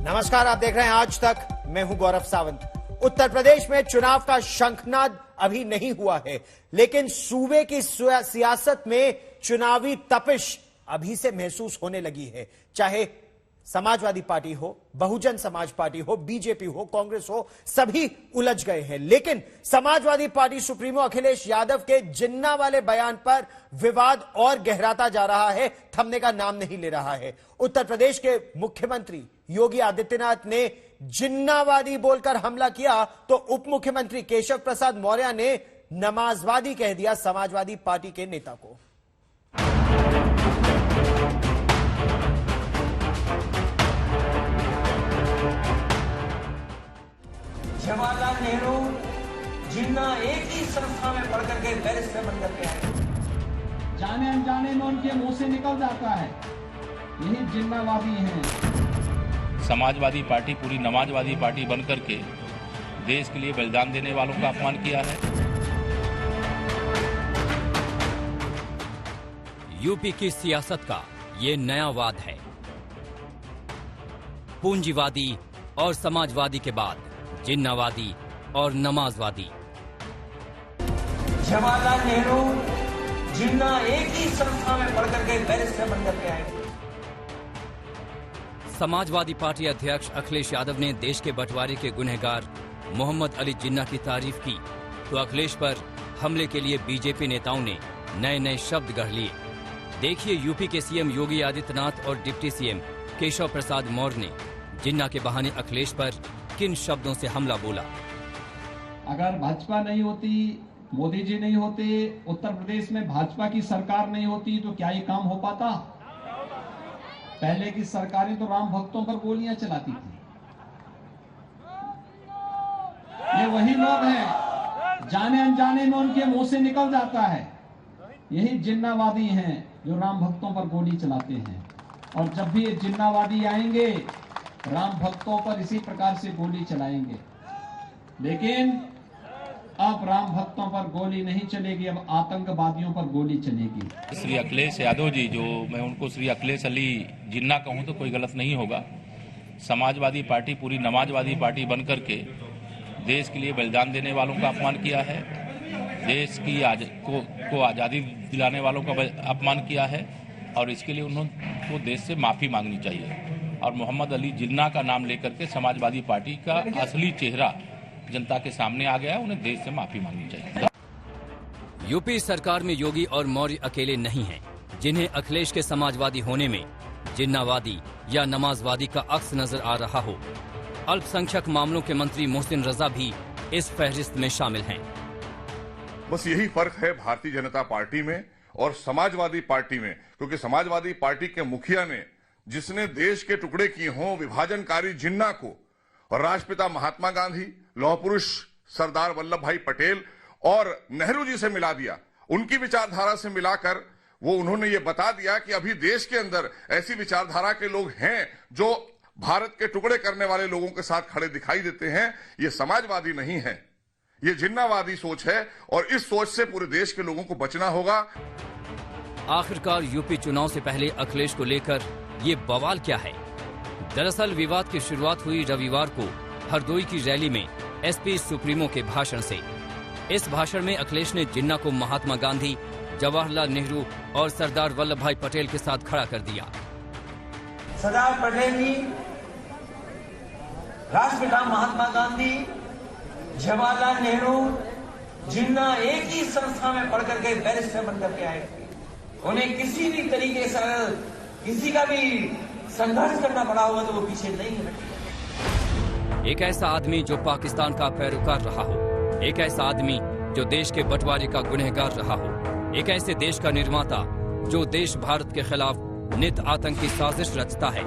नमस्कार, आप देख रहे हैं आज तक। मैं हूं गौरव सावंत। उत्तर प्रदेश में चुनाव का शंखनाद अभी नहीं हुआ है, लेकिन सूबे की सियासत में चुनावी तपिश अभी से महसूस होने लगी है। चाहे समाजवादी पार्टी हो, बहुजन समाज पार्टी हो, बीजेपी हो, कांग्रेस हो, सभी उलझ गए हैं। लेकिन समाजवादी पार्टी सुप्रीमो अखिलेश यादव के जिन्ना वाले बयान पर विवाद और गहराता जा रहा है, थमने का नाम नहीं ले रहा है। उत्तर प्रदेश के मुख्यमंत्री योगी आदित्यनाथ ने जिन्नावादी बोलकर हमला किया तो उप मुख्यमंत्री केशव प्रसाद मौर्य ने नमाजवादी कह दिया समाजवादी पार्टी के नेता को। जवाहरलाल नेहरू जिन्ना एक ही संस्था में पढ़ करके बैरिस्टर बन करके आए, जाने अनजाने में उनके मुंह से निकल जाता है, यही जिन्नावादी हैं। समाजवादी पार्टी पूरी नमाजवादी पार्टी बनकर के देश के लिए बलिदान देने वालों का अपमान किया है। यूपी की सियासत का ये नया वाद है। पूंजीवादी और समाजवादी के बाद जिन्नावादी और नमाजवादी। जवाहरलाल नेहरू जिन्ना एक ही संस्था में पढ़ करके बैरिस्टर बन करके आए। समाजवादी पार्टी अध्यक्ष अखिलेश यादव ने देश के बंटवारे के गुनहगार मोहम्मद अली जिन्ना की तारीफ की तो अखिलेश पर हमले के लिए बीजेपी नेताओं ने नए नए शब्द गढ़ लिए। देखिए यूपी के सीएम योगी आदित्यनाथ और डिप्टी सीएम केशव प्रसाद मौर्य ने जिन्ना के बहाने अखिलेश पर किन शब्दों से हमला बोला। अगर भाजपा नहीं होती, मोदी जी नहीं होते, उत्तर प्रदेश में भाजपा की सरकार नहीं होती तो क्या ये काम हो पाता? पहले की सरकारें तो राम भक्तों पर गोलियां चलाती थी। ये वही लोग हैं, जाने अनजाने में उनके मुंह से निकल जाता है, यही जिन्नावादी हैं जो राम भक्तों पर गोली चलाते हैं। और जब भी ये जिन्नावादी आएंगे राम भक्तों पर इसी प्रकार से गोली चलाएंगे। लेकिन अब राम भक्तों पर गोली नहीं चलेगी, अब आतंकवादियों पर गोली चलेगी। श्री अखिलेश यादव जी, जो मैं उनको श्री अखिलेश अली जिन्ना कहूं तो कोई गलत नहीं होगा, समाजवादी पार्टी पूरी नमाजवादी पार्टी बनकर के देश के लिए बलिदान देने वालों का अपमान किया है, देश की को आज़ादी दिलाने वालों का अपमान किया है और इसके लिए उन्होंने देश से माफी मांगनी चाहिए। और मोहम्मद अली जिन्ना का नाम लेकर के समाजवादी पार्टी का असली चेहरा जनता के सामने आ गया, उन्हें देश से माफी मांगनी चाहिए। यूपी सरकार में योगी और मौर्य अकेले नहीं हैं, जिन्हें अखिलेश के समाजवादी होने में जिन्नावादी या नमाजवादी का अक्स नजर आ रहा हो। अल्पसंख्यक मामलों के मंत्री मोहसिन रजा भी इस फहरिस्त में शामिल हैं। बस यही फर्क है भारतीय जनता पार्टी में और समाजवादी पार्टी में, क्योंकि समाजवादी पार्टी के मुखिया ने, जिसने देश के टुकड़े किए हों विभाजनकारी जिन्ना को, और राष्ट्रपिता महात्मा गांधी, लौह पुरुष सरदार वल्लभ भाई पटेल और नेहरू जी से मिला दिया। उनकी विचारधारा से मिलाकर उन्होंने ये बता दिया कि अभी देश के अंदर ऐसी विचारधारा के लोग हैं जो भारत के टुकड़े करने वाले लोगों के साथ खड़े दिखाई देते हैं। ये समाजवादी नहीं है, ये जिन्नावादी सोच है और इस सोच से पूरे देश के लोगों को बचना होगा। आखिरकार यूपी चुनाव से पहले अखिलेश को लेकर ये बवाल क्या है? दरअसल विवाद की शुरुआत हुई रविवार को हरदोई की रैली में एसपी सुप्रीमो के भाषण से। इस भाषण में अखिलेश ने जिन्ना को महात्मा गांधी, जवाहरलाल नेहरू और सरदार वल्लभ भाई पटेल के साथ खड़ा कर दिया। सरदार पटेल जी, राष्ट्रपिता महात्मा गांधी, जवाहरलाल नेहरू जिन्ना एक ही संस्था में पढ़ करके बैरिस्टर बन करके आए। उन्हें किसी भी तरीके से किसी का भी संघर्ष करना पड़ा होगा तो वो पीछे नहीं है। एक ऐसा आदमी जो पाकिस्तान का पैरोकार रहा हो, एक ऐसा आदमी जो देश के बंटवारे का गुनहगार रहा हो, एक ऐसे देश का निर्माता जो देश भारत के खिलाफ नित आतंकी साजिश रचता है,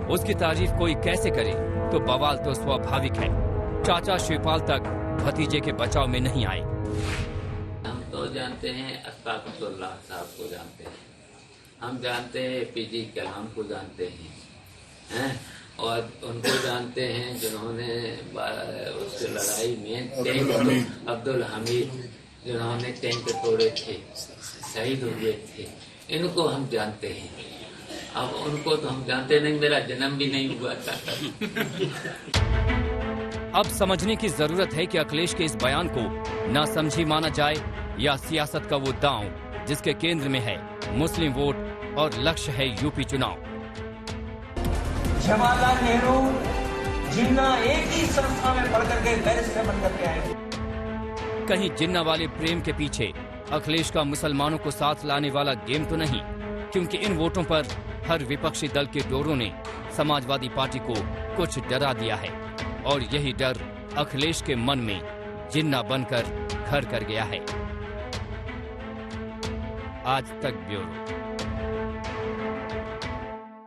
उसकी तारीफ कोई कैसे करे? तो बवाल तो स्वाभाविक है। चाचा शिवपाल तक भतीजे के बचाव में नहीं आए। हम तो जानते हैं अस्तागफिरुल्लाह साहब को जानते हैं, हम जानते हैं एपीजे कलाम को जानते हैं और उनको जानते हैं जिन्होंने उस लड़ाई में टैंक, अब्दुल हमीद जिन्होंने टैंक तोड़े थे, शहीद हुए थे, इनको हम जानते हैं। अब उनको तो हम जानते नहीं, मेरा जन्म भी नहीं हुआ था। अब समझने की जरूरत है कि अखिलेश के इस बयान को नासमझी माना जाए या सियासत का वो दांव जिसके केंद्र में है मुस्लिम वोट और लक्ष्य है यूपी चुनाव। जवाहरलाल नेहरू जिन्ना एक ही संस्था में पढ़कर के बैरिस्टर बनकर के आए। कहीं जिन्ना वाले प्रेम के पीछे अखिलेश का मुसलमानों को साथ लाने वाला गेम तो नहीं, क्योंकि इन वोटों पर हर विपक्षी दल के डोरों ने समाजवादी पार्टी को कुछ डरा दिया है और यही डर अखिलेश के मन में जिन्ना बनकर घर कर गया है। आज तक ब्यूरो।